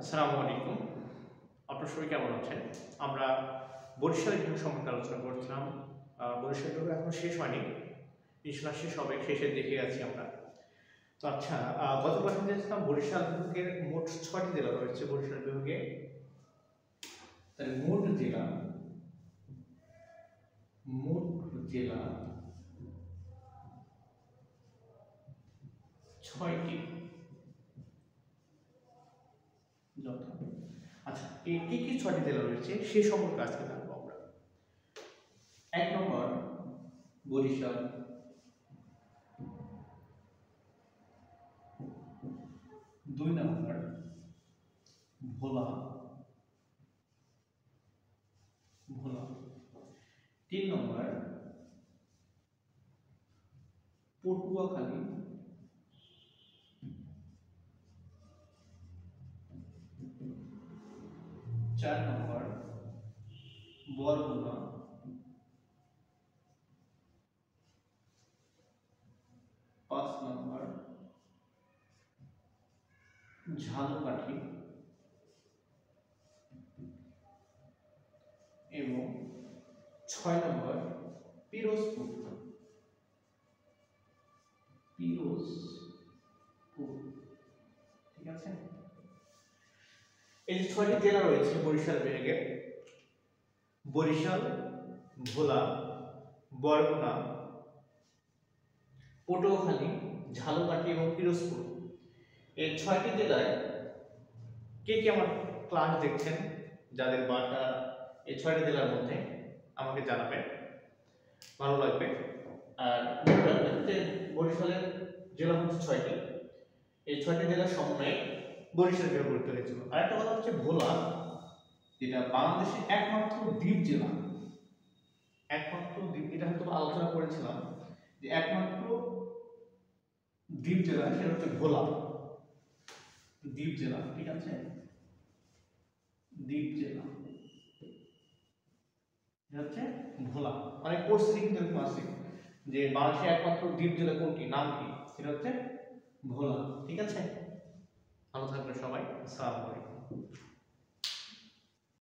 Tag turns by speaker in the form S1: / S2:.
S1: আসসালামু আলাইকুম। আপনারা সবাই কেমন আছেন? আমরা বরিশাল বিভাগ সম্পর্কে আলোচনা করছিলাম। বরিশাল বিভাগ এখনো শেষ হয়নি। ইনশাআল্লাহ শেষ হবে, শেষের দিকে আছি আমরা। তো আচ্ছা, গত ক্লাসে দেখছিলাম বরিশাল বিভাগের মোট ৬টি জেলা রয়েছে বরিশাল বিভাগে। তাহলে মোট জেলা ৬টি। আচ্ছা, কি কি ৬টি জেলা রয়েছে সে সম্পর্কে আজকে জানবো আমরা। ১ নম্বর বরিশাল, ২ নম্বর ভোলা, ৩ নম্বর পটুয়াখালী, ৪ নম্বর বরগুনা, ৫ নম্বর ঝালকাঠি এবং ৬ নম্বর পিরোজপুর। ঠিক আছে, এই যে ৬টি জেলা রয়েছে বরিশাল বিভাগে: বরিশাল, ভোলা, বরগুনা, পটুয়াখালী, ঝালকাঠি এবং পিরোজপুর। এই ৬টি জেলায় কে কে আমার ক্লাস দেখছেন, যাদের বাসা এই ৬টি জেলার মধ্যে, আমাকে জানাবেন, ভালো লাগবে। আর মনে রাখবেন যে বরিশালের জেলা হচ্ছে ৬টি। এই ৬টি জেলার সমন্বয়ে বরিশাল বিভাগ গঠিত হয়েছিল। আরেকটা কথা হচ্ছে ভোলা, যেটা বাংলাদেশের একমাত্র দ্বীপ জেলা। একমাত্র দ্বীপ, এটা হয়তো আলোচনা করেছিলাম যে একমাত্র দ্বীপ জেলা সেটা হচ্ছে ভোলা দ্বীপ জেলা। ঠিক আছে, দ্বীপ জেলা এটা হচ্ছে ভোলা। অনেক কোর্সে কিন্তু এরকম আছে যে বাংলাদেশের একমাত্র দ্বীপ জেলা কোনটি, নাম কি, সেটা হচ্ছে ভোলা। ঠিক আছে, ভালো থাকবেন সবাই। আসসালামু আলাইকুম।